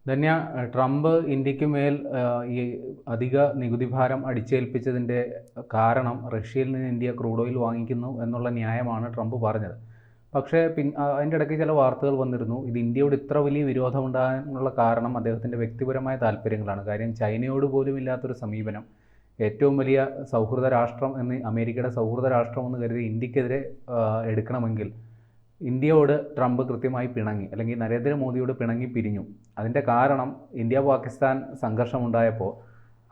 Dhanya, Trump ഇന്ത്യക്ക് മേൽ ഈ അധിക നികുതി ഭാരം അടിച്ചേൽപ്പിച്ചതിൻ്റെ കാരണം റഷ്യയിൽ നിന്ന് ഇന്ത്യ ക്രൂഡ് ഓയിൽ വാങ്ങിക്കുന്നു എന്നുള്ള ന്യായമാണ് ട്രംപ് പറഞ്ഞത്. പക്ഷേ അതിൻ്റെ ഇടയ്ക്ക് ചില വാർത്തകൾ വന്നിരുന്നു, ഇത് ഇന്ത്യയോട് ഇത്ര വലിയ വിരോധം ഉണ്ടാകാനുള്ള കാരണം അദ്ദേഹത്തിൻ്റെ വ്യക്തിപരമായ താല്പര്യങ്ങളാണ്. കാര്യം ചൈനയോട് പോലും ഇല്ലാത്തൊരു സമീപനം, ഏറ്റവും വലിയ സൗഹൃദ രാഷ്ട്രം എന്ന് അമേരിക്കയുടെ സൗഹൃദ രാഷ്ട്രം എന്ന് കരുതി ഇന്ത്യക്കെതിരെ എടുക്കണമെങ്കിൽ ഇന്ത്യയോട് ട്രംപ് കൃത്യമായി പിണങ്ങി, അല്ലെങ്കിൽ നരേന്ദ്രമോദിയോട് പിണങ്ങി പിരിഞ്ഞു. അതിൻ്റെ കാരണം ഇന്ത്യ പാകിസ്ഥാൻ സംഘർഷമുണ്ടായപ്പോൾ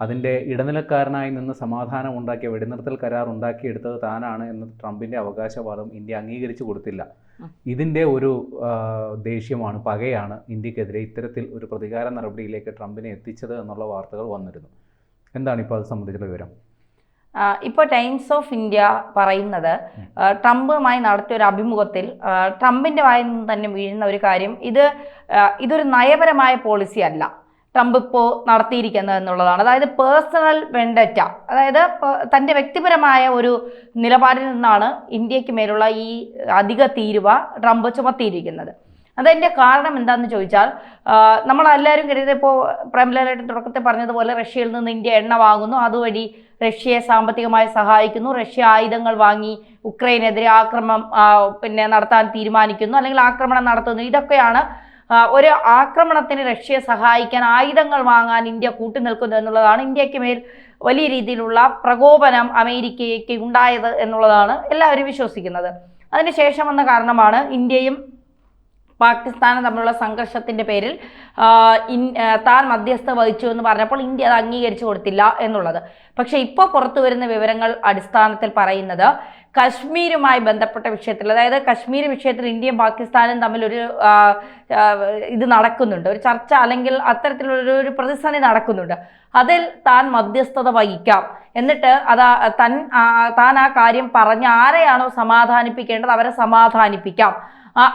അതിൻ്റെ ഇടനിലക്കാരനായി നിന്ന് സമാധാനം ഉണ്ടാക്കിയ വെടിനിർത്തൽ കരാർ ഉണ്ടാക്കിയെടുത്തത് താനാണ് എന്ന ട്രംപിൻ്റെ അവകാശവാദം ഇന്ത്യ അംഗീകരിച്ചു കൊടുത്തില്ല. ഇതിൻ്റെ ഒരു ദേഷ്യമാണ്, പകയാണ് ഇന്ത്യക്കെതിരെ ഇത്തരത്തിൽ ഒരു പ്രതികാര നടപടിയിലേക്ക് ട്രംപിനെ എത്തിച്ചത് എന്നുള്ള വാർത്തകൾ വന്നിരുന്നു. എന്താണ് ഇപ്പോൾ അത് സംബന്ധിച്ചുള്ള വിവരം? ഇപ്പോൾ ടൈംസ് ഓഫ് ഇന്ത്യ പറയുന്നത്, ട്രംപുമായി നടത്തിയ ഒരു അഭിമുഖത്തിൽ ട്രംപിൻ്റെ വായിൽ നിന്ന് തന്നെ വീഴുന്ന ഒരു കാര്യം, ഇതൊരു നയപരമായ പോളിസി അല്ല ട്രംപ് ഇപ്പോൾ നടത്തിയിരിക്കുന്നത് എന്നുള്ളതാണ്. അതായത് പേഴ്സണൽ വെണ്ടറ്റ, അതായത് തൻ്റെ വ്യക്തിപരമായ ഒരു നിലപാടിൽ നിന്നാണ് ഇന്ത്യക്ക് മേലുള്ള ഈ അധിക തീരുവ ട്രംപ് ചുമത്തിയിരിക്കുന്നത്. അതിൻ്റെ കാരണം എന്താണെന്ന് ചോദിച്ചാൽ, നമ്മളെല്ലാവരും കരുതിയത്, ഇപ്പോൾ പ്രേംലാലായിട്ട് തുടക്കത്തിൽ പറഞ്ഞതുപോലെ റഷ്യയിൽ നിന്ന് ഇന്ത്യ എണ്ണ വാങ്ങുന്നു, അതുവഴി റഷ്യയെ സാമ്പത്തികമായി സഹായിക്കുന്നു, റഷ്യ ആയുധങ്ങൾ വാങ്ങി ഉക്രൈനെതിരെ ആക്രമണം നടത്താൻ തീരുമാനിക്കുന്നു, അല്ലെങ്കിൽ ആക്രമണം നടത്തുന്നു. ഇതൊക്കെയാണ് ഒരു ആക്രമണത്തിന് റഷ്യയെ സഹായിക്കാൻ, ആയുധങ്ങൾ വാങ്ങാൻ ഇന്ത്യ കൂട്ടുനിൽക്കുന്നു എന്നുള്ളതാണ് ഇന്ത്യക്ക് മേൽ വലിയ രീതിയിലുള്ള പ്രകോപനം അമേരിക്കയ്ക്ക് ഉണ്ടായത് എന്നുള്ളതാണ് എല്ലാവരും വിശ്വസിക്കുന്നത്. അതിനുശേഷം വന്ന കാരണമാണ് ഇന്ത്യയും പാകിസ്ഥാനും തമ്മിലുള്ള സംഘർഷത്തിൻ്റെ പേരിൽ താൻ മധ്യസ്ഥ വഹിച്ചു എന്ന് പറഞ്ഞപ്പോൾ ഇന്ത്യ അത് അംഗീകരിച്ചു കൊടുത്തില്ല എന്നുള്ളത്. പക്ഷേ ഇപ്പോൾ പുറത്തു വരുന്ന വിവരങ്ങൾ അടിസ്ഥാനത്തിൽ പറയുന്നത്, കശ്മീരുമായി ബന്ധപ്പെട്ട വിഷയത്തിൽ, അതായത് കശ്മീർ വിഷയത്തിൽ ഇന്ത്യയും പാകിസ്ഥാനും തമ്മിലൊരു ഇത് നടക്കുന്നുണ്ട്, ഒരു ചർച്ച അല്ലെങ്കിൽ അത്തരത്തിലുള്ളൊരു പ്രതിസന്ധി നടക്കുന്നുണ്ട്. അതിൽ താൻ മധ്യസ്ഥത വഹിക്കാം, എന്നിട്ട് താൻ ആ കാര്യം പറഞ്ഞ് ആരെയാണോ സമാധാനിപ്പിക്കേണ്ടത് അവരെ സമാധാനിപ്പിക്കാം.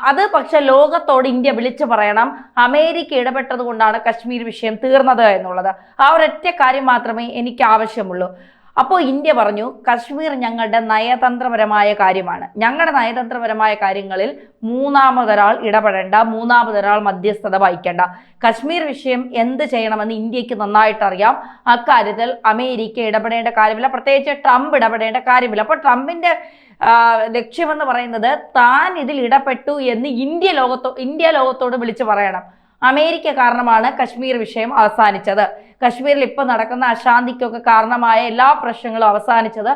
അത് പക്ഷെ ലോകത്തോട് ഇന്ത്യ വിളിച്ചു പറയണം, അമേരിക്ക ഇടപെട്ടത് കൊണ്ടാണ് കശ്മീർ വിഷയം തീർന്നത് എന്നുള്ളത്. ആ ഒരൊറ്റ കാര്യം മാത്രമേ എനിക്ക് ആവശ്യമുള്ളൂ. അപ്പോൾ ഇന്ത്യ പറഞ്ഞു, കശ്മീർ ഞങ്ങളുടെ നയതന്ത്രപരമായ കാര്യമാണ്, ഞങ്ങളുടെ നയതന്ത്രപരമായ കാര്യങ്ങളിൽ മൂന്നാമതൊരാൾ ഇടപെടേണ്ട, മൂന്നാമതൊരാൾ മധ്യസ്ഥത വഹിക്കേണ്ട. കശ്മീർ വിഷയം എന്ത് ചെയ്യണമെന്ന് ഇന്ത്യക്ക് നന്നായിട്ട് അറിയാം. അക്കാര്യത്തിൽ അമേരിക്ക ഇടപെടേണ്ട കാര്യമില്ല, പ്രത്യേകിച്ച് ട്രംപ് ഇടപെടേണ്ട കാര്യമില്ല. അപ്പോൾ ട്രംപിൻ്റെ ലക്ഷ്യമെന്ന് പറയുന്നത്, താൻ ഇതിൽ ഇടപെട്ടു എന്ന് ഇന്ത്യ ലോകത്തോട് വിളിച്ചു പറയണം. അമേരിക്ക കാരണമാണ് കശ്മീർ വിഷയം അവസാനിച്ചത്, കശ്മീരിൽ ഇപ്പോൾ നടക്കുന്ന അശാന്തിക്കൊക്കെ കാരണമായ എല്ലാ പ്രശ്നങ്ങളും അവസാനിച്ചത്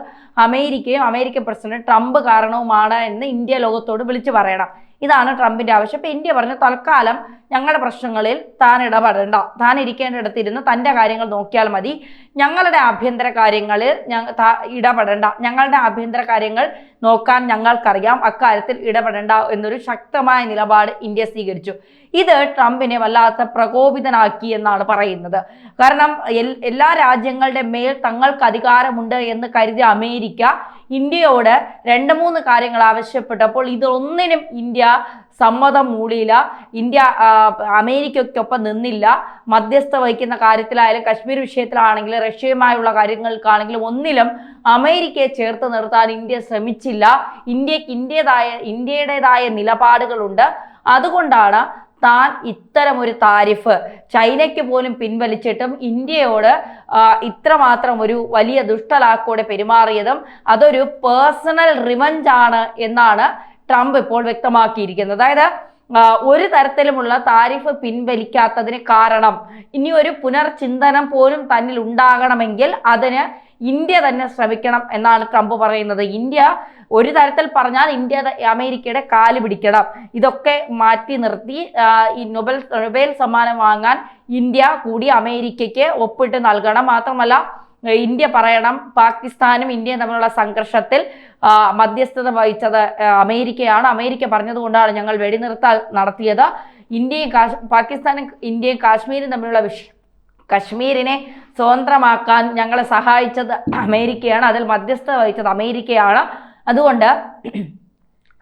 അമേരിക്കയും അമേരിക്കൻ പ്രസിഡന്റ് ട്രംപ് കാരണവുമാണ് എന്ന് ഇന്ത്യ ലോകത്തോട് വിളിച്ചു പറയണം. ഇതാണ് ട്രംപിൻ്റെ ആവശ്യം. ഇപ്പം ഇന്ത്യ പറഞ്ഞു, തൽക്കാലം ഞങ്ങളുടെ പ്രശ്നങ്ങളിൽ താൻ ഇടപെടേണ്ട, താൻ ഇരിക്കേണ്ടിടത്തിരുന്ന് തൻ്റെ കാര്യങ്ങൾ നോക്കിയാൽ മതി, ഞങ്ങളുടെ ആഭ്യന്തര കാര്യങ്ങളിൽ ഇടപെടേണ്ട, ഞങ്ങളുടെ ആഭ്യന്തര കാര്യങ്ങൾ നോക്കാൻ ഞങ്ങൾക്കറിയാം, അക്കാര്യത്തിൽ ഇടപെടേണ്ട എന്നൊരു ശക്തമായ നിലപാട് ഇന്ത്യ സ്വീകരിച്ചു. ഇത് ട്രംപിനെ വല്ലാത്ത പ്രകോപിതനാക്കി എന്നാണ് പറയുന്നത്. കാരണം എല്ലാ രാജ്യങ്ങളുടെ മേൽ തങ്ങൾക്ക് അധികാരമുണ്ട് എന്ന് കരുതിയ അമേരിക്ക ഇന്ത്യയോട് 2-3 കാര്യങ്ങൾ ആവശ്യപ്പെട്ടപ്പോൾ ഇതൊന്നിനും ഇന്ത്യ സമ്മതം മൂളിയില്ല. ഇന്ത്യ അമേരിക്കയ്ക്കൊപ്പം നിന്നില്ല. മധ്യസ്ഥ വഹിക്കുന്ന കാര്യത്തിലായാലും കശ്മീർ വിഷയത്തിലാണെങ്കിലും റഷ്യയുമായുള്ള കാര്യങ്ങൾക്കാണെങ്കിലും ഒന്നിലും അമേരിക്കയെ ചേർത്ത് നിർത്താൻ ഇന്ത്യ ശ്രമിച്ചില്ല. ഇന്ത്യക്ക് ഇന്ത്യയുടേതായ നിലപാടുകളുണ്ട്. അതുകൊണ്ടാണ് താൻ ഇത്തരമൊരു താരിഫ് ചൈനയ്ക്ക് പോലും പിൻവലിച്ചിട്ടും ഇന്ത്യയോട് ഇത്രമാത്രം ഒരു വലിയ ദുഷ്ടലാക്കോടെ പെരുമാറിയതും അതൊരു പേഴ്സണൽ റിവഞ്ച് ആണ് എന്നാണ് ട്രംപ് ഇപ്പോൾ വ്യക്തമാക്കിയിരിക്കുന്നത്. അതായത് ഒരു തരത്തിലുമുള്ള താരിഫ് പിൻവലിക്കാത്തതിന് കാരണം ഇനി ഒരു പുനർചിന്തനം പോലും തന്നിൽ ഉണ്ടാകണമെങ്കിൽ അതിന് ഇന്ത്യ തന്നെ ശ്രമിക്കണം എന്നാണ് ട്രംപ് പറയുന്നത്. ഇന്ത്യ ഒരു തരത്തിൽ പറഞ്ഞാൽ ഇന്ത്യ അമേരിക്കയുടെ കാല് പിടിക്കണം. ഇതൊക്കെ മാറ്റി നിർത്തി ഈ നൊബേൽ സമ്മാനം വാങ്ങാൻ ഇന്ത്യ കൂടി അമേരിക്കയ്ക്ക് ഒപ്പിട്ട് നൽകണം. മാത്രമല്ല ഇന്ത്യ പറയണം, പാകിസ്ഥാനും ഇന്ത്യയും തമ്മിലുള്ള സംഘർഷത്തിൽ മധ്യസ്ഥത വഹിച്ചത് അമേരിക്കയാണ്, അമേരിക്ക പറഞ്ഞതുകൊണ്ടാണ് ഞങ്ങൾ വെടിനിർത്തൽ നടത്തിയത്. പാകിസ്ഥാനും ഇന്ത്യയും കാശ്മീരും തമ്മിലുള്ള കശ്മീരിനെ സ്വതന്ത്രമാക്കാൻ ഞങ്ങളെ സഹായിച്ചത് അമേരിക്കയാണ്, അതിൽ മധ്യസ്ഥത വഹിച്ചത് അമേരിക്കയാണ്. അതുകൊണ്ട്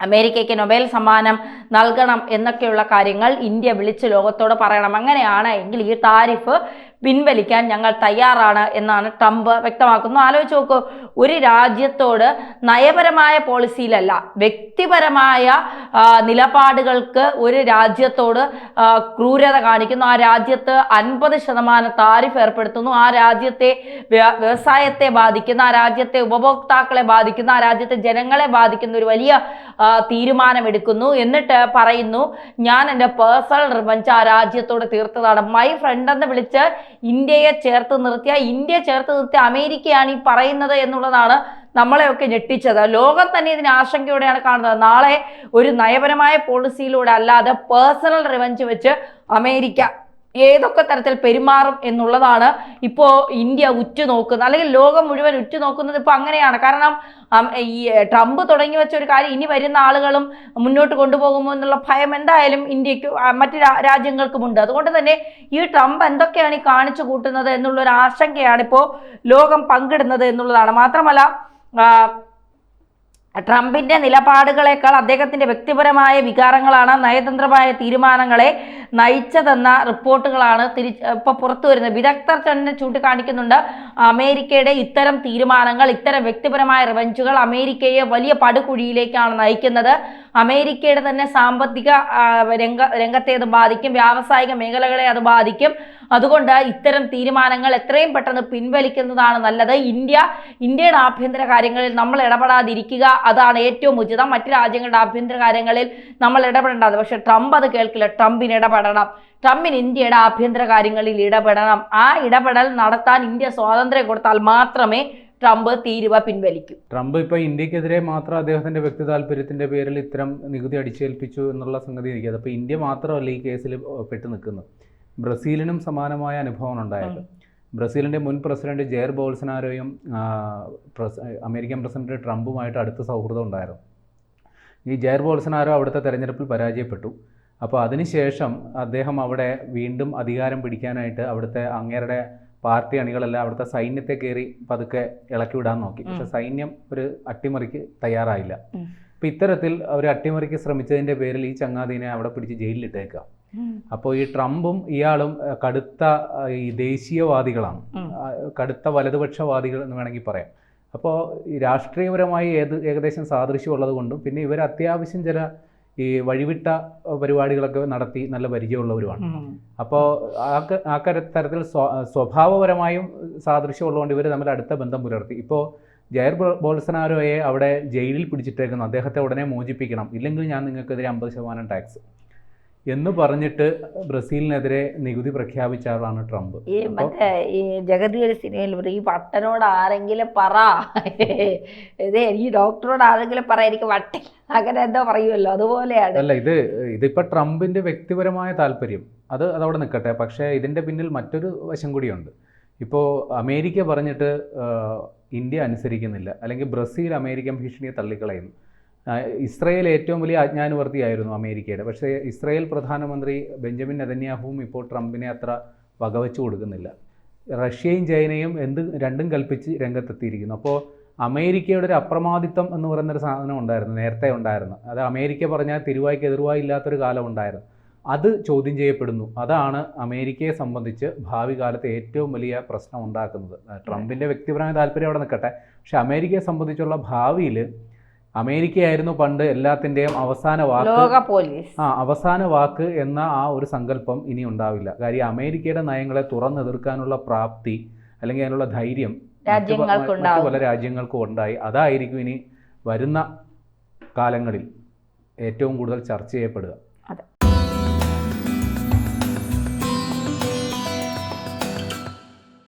അമേരിക്കയ്ക്ക് നൊബേൽ സമ്മാനം നൽകണം എന്നൊക്കെയുള്ള കാര്യങ്ങൾ ഇന്ത്യ വിളിച്ച് ലോകത്തോട് പറയണം. അങ്ങനെയാണ് എങ്കിൽ ഈ താരിഫ് പിൻവലിക്കാൻ ഞങ്ങൾ തയ്യാറാണ് എന്നാണ് ട്രംപ് വ്യക്തമാക്കുന്നത്. ആലോചിച്ച് നോക്കൂ, ഒരു രാജ്യത്തോട് നയപരമായ പോളിസിയിലല്ല, വ്യക്തിപരമായ നിലപാടുകൾക്ക് ഒരു രാജ്യത്തോട് ക്രൂരത കാണിക്കുന്നു, ആ രാജ്യത്ത് 50% താരിഫ് ഏർപ്പെടുത്തുന്നു, ആ രാജ്യത്തെ വ്യവസായത്തെ ബാധിക്കുന്ന, ആ രാജ്യത്തെ ഉപഭോക്താക്കളെ ബാധിക്കുന്ന, ആ രാജ്യത്തെ ജനങ്ങളെ ബാധിക്കുന്ന ഒരു വലിയ തീരുമാനമെടുക്കുന്നു. എന്നിട്ട് പറയുന്നു ഞാൻ എൻ്റെ പേഴ്സണൽ റിവഞ്ച് ആ രാജ്യത്തോട് തീർത്തതാണ്. മൈ ഫ്രണ്ട് എന്ന് വിളിച്ച് ഇന്ത്യയെ ചേർത്ത് നിർത്തിയ അമേരിക്കയാണ് ഈ പറയുന്നത് എന്നുള്ളതാണ് നമ്മളെയൊക്കെ ഞെട്ടിച്ചത്. ലോകം തന്നെ ഇതിന് ആശങ്കയോടെയാണ് കാണുന്നത്. നാളെ ഒരു നയപരമായ പോളിസിയിലൂടെ അല്ലാതെ പേഴ്സണൽ റിവഞ്ച് വെച്ച് അമേരിക്ക ഏതൊക്കെ തരത്തിൽ പെരുമാറും എന്നുള്ളതാണ് ഇപ്പോൾ ഇന്ത്യ ഉറ്റുനോക്കുന്നത്, അല്ലെങ്കിൽ ലോകം മുഴുവൻ ഉറ്റുനോക്കുന്നത് ഇപ്പോൾ അങ്ങനെയാണ്. കാരണം ഈ ട്രംപ് തുടങ്ങി വെച്ച ഒരു കാര്യം ഇനി വരുന്ന ആളുകളും മുന്നോട്ട് കൊണ്ടുപോകുമോ എന്നുള്ള ഭയം എന്തായാലും ഇന്ത്യക്ക് മറ്റ് രാജ്യങ്ങൾക്കുമുണ്ട്. അതുകൊണ്ട് തന്നെ ഈ ട്രംപ് എന്തൊക്കെയാണ് ഈ കാണിച്ചു കൂട്ടുന്നത് എന്നുള്ളൊരു ആശങ്കയാണ് ഇപ്പോൾ ലോകം പങ്കിടുന്നത് എന്നുള്ളതാണ്. മാത്രമല്ല ട്രംപിന്റെ നിലപാടുകളെക്കാൾ അദ്ദേഹത്തിന്റെ വ്യക്തിപരമായ വികാരങ്ങളാണ് നയതന്ത്രമായ തീരുമാനങ്ങളെ നയിച്ചതെന്ന റിപ്പോർട്ടുകളാണ് ഇപ്പോൾ പുറത്തു വരുന്നത്. വിദഗ്ധർ തന്നെ ചൂണ്ടിക്കാണിക്കുന്നുണ്ട് അമേരിക്കയുടെ ഇത്തരം തീരുമാനങ്ങൾ, ഇത്തരം വ്യക്തിപരമായ റിവഞ്ചുകൾ അമേരിക്കയെ വലിയ പടുകുഴിയിലേക്കാണ് നയിക്കുന്നത്. അമേരിക്കയുടെ തന്നെ സാമ്പത്തിക രംഗത്തെ അത് ബാധിക്കും, വ്യാവസായിക മേഖലകളെ അത് ബാധിക്കും. അതുകൊണ്ട് ഇത്തരം തീരുമാനങ്ങൾ എത്രയും പെട്ടെന്ന് പിൻവലിക്കുന്നതാണ് നല്ലത്. ഇന്ത്യയുടെ ആഭ്യന്തര കാര്യങ്ങളിൽ നമ്മൾ ഇടപെടാതിരിക്കുക, അതാണ് ഏറ്റവും ഉചിതം. മറ്റു രാജ്യങ്ങളുടെ ആഭ്യന്തര കാര്യങ്ങളിൽ നമ്മൾ ഇടപെടേണ്ടത്. പക്ഷെ ട്രംപ് അത് കേൾക്കില്ല. ട്രംപിന് ഇടപെടണം, ട്രംപിന് ഇന്ത്യയുടെ ആഭ്യന്തര കാര്യങ്ങളിൽ ഇടപെടണം. ആ ഇടപെടൽ നടത്താൻ ഇന്ത്യ സ്വാതന്ത്ര്യം കൊടുത്താൽ മാത്രമേ ട്രംപ് തീരുവ പിൻവലിക്കും. ട്രംപ് ഇപ്പോൾ ഇന്ത്യക്കെതിരെ മാത്രം അദ്ദേഹത്തിന്റെ വ്യക്തി താല്പര്യത്തിന്റെ പേരിൽ ഇത്തരം നികുതി അടിച്ചേൽപ്പിച്ചു എന്നുള്ള സംഗതി ഇരിക്കുന്നത്. അപ്പോൾ ഇന്ത്യ മാത്രമല്ല ഈ കേസിൽ പെട്ടു നിൽക്കുന്നത്. ബ്രസീലിനും സമാനമായ അനുഭവം ഉണ്ടായത്. ബ്രസീലിൻ്റെ മുൻ പ്രസിഡന്റ് ജെയർ ബോൾസനാരോയും അമേരിക്കൻ പ്രസിഡന്റ് ട്രംപുമായിട്ട് അടുത്ത സൗഹൃദം ഉണ്ടായിരുന്നു. ഈ ജെയർ ബോൾസനാരോ അവിടുത്തെ തെരഞ്ഞെടുപ്പിൽ പരാജയപ്പെട്ടു. അപ്പോൾ അതിനുശേഷം അദ്ദേഹം അവിടെ വീണ്ടും അധികാരം പിടിക്കാനായിട്ട് അവിടുത്തെ അങ്ങേരുടെ പാർട്ടി അണികളെല്ലാം അവിടുത്തെ സൈന്യത്തെ കയറി പതുക്കെ ഇളക്കി വിടാൻ നോക്കി. പക്ഷെ സൈന്യം ഒരു അട്ടിമറിക്ക് തയ്യാറായില്ല. അപ്പോൾ ഇത്തരത്തിൽ ഒരു അട്ടിമറിക്ക് ശ്രമിച്ചതിൻ്റെ പേരിൽ ഈ ചങ്ങാതിനെ അവിടെ പിടിച്ച് ജയിലിലിട്ടേക്കുക. അപ്പോൾ ഈ ട്രംപും ഇയാളും കടുത്ത ഈ ദേശീയവാദികളാണ്, കടുത്ത വലതുപക്ഷവാദികൾ എന്ന് വേണമെങ്കിൽ പറയാം. അപ്പോൾ ഈ രാഷ്ട്രീയപരമായി ഏകദേശം സാദൃശ്യമുള്ളത് കൊണ്ടും പിന്നെ ഇവർ അത്യാവശ്യം ചില ഈ വഴിവിട്ട പരിപാടികളൊക്കെ നടത്തി നല്ല പരിചയമുള്ളവരുമാണ്. അപ്പോൾ ആ തരത്തിൽ സ്വഭാവപരമായും സാദൃശ്യമുള്ളതുകൊണ്ട് ഇവർ തമ്മിൽ അടുത്ത ബന്ധം പുലർത്തി. ഇപ്പോൾ ജയർ ബോൾസനാരോയെ അവിടെ ജയിലിൽ പിടിച്ചിട്ടേക്കുന്നു, അദ്ദേഹത്തെ ഉടനെ മോചിപ്പിക്കണം, ഇല്ലെങ്കിൽ ഞാൻ നിങ്ങൾക്കെതിരെ 50% ടാക്സ് എന്ന് പറഞ്ഞിട്ട് ബ്രസീലിനെതിരെ നികുതി പ്രഖ്യാപിച്ച ആളാണ് ട്രംപ്. ഈ ജഗതിയുടെ സിനിമയിൽ ഈ വട്ടനോട് ആരെങ്കിലും പറ, ഈ ഡോക്ടറോട് ആരെങ്കിലും പറ എനിക്ക് വട്ടില്ല, അങ്ങനെ എന്തോ പറയുമല്ലോ, അതുപോലെയാണ്. അല്ല, ഇതിപ്പോൾ ട്രംപിന്റെ വ്യക്തിപരമായ താല്പര്യം അതവിടെ നിൽക്കട്ടെ. പക്ഷേ ഇതിന്റെ പിന്നിൽ മറ്റൊരു വശം കൂടിയുണ്ട്. ഇപ്പോൾ അമേരിക്ക പറഞ്ഞിട്ട് ഇന്ത്യ അനുസരിക്കുന്നില്ല, അല്ലെങ്കിൽ ബ്രസീൽ അമേരിക്കൻ ഭീഷണിയെ തള്ളിക്കളയുന്നു. ഇസ്രയേൽ ഏറ്റവും വലിയ ആജ്ഞാനുവർത്തിയായിരുന്നു അമേരിക്കയുടെ. പക്ഷേ ഇസ്രയേൽ പ്രധാനമന്ത്രി ബെഞ്ചമിൻ നെതന്യാഹുവും ഇപ്പോൾ ട്രംപിനെ അത്ര വകവെച്ചു കൊടുക്കുന്നില്ല. റഷ്യയും ചൈനയും രണ്ടും കൽപ്പിച്ച് രംഗത്തെത്തിയിരിക്കുന്നു. അപ്പോൾ അമേരിക്കയുടെ ഒരു അപ്രമാദിത്വം എന്ന് പറയുന്നൊരു സാധനം ഉണ്ടായിരുന്നു, നേരത്തെ ഉണ്ടായിരുന്നു. അത് അമേരിക്ക പറഞ്ഞാൽ തിരുവായ്ക്ക് എതിർവായി ഇല്ലാത്തൊരു കാലം ഉണ്ടായിരുന്നു. അത് ചോദ്യം ചെയ്യപ്പെടുന്നു. അതാണ് അമേരിക്കയെ സംബന്ധിച്ച് ഭാവി കാലത്ത് ഏറ്റവും വലിയ പ്രശ്നം ഉണ്ടാക്കുന്നത്. ട്രംപിൻ്റെ വ്യക്തിപരമായ താല്പര്യം അവിടെ നിൽക്കട്ടെ, പക്ഷെ അമേരിക്കയെ സംബന്ധിച്ചുള്ള ഭാവിയിൽ അമേരിക്കയായിരുന്നു പണ്ട് എല്ലാത്തിൻ്റെയും അവസാന വാക്ക് എന്ന ആ ഒരു സങ്കല്പം ഇനി ഉണ്ടാവില്ല. കാര്യം അമേരിക്കയുടെ നയങ്ങളെ തുറന്നെതിർക്കാനുള്ള പ്രാപ്തി അല്ലെങ്കിൽ അതിനുള്ള ധൈര്യം മറ്റു പല രാജ്യങ്ങൾക്കും ഉണ്ടായി. അതായിരിക്കും ഇനി വരുന്ന കാലങ്ങളിൽ ഏറ്റവും കൂടുതൽ ചർച്ച ചെയ്യപ്പെടുക.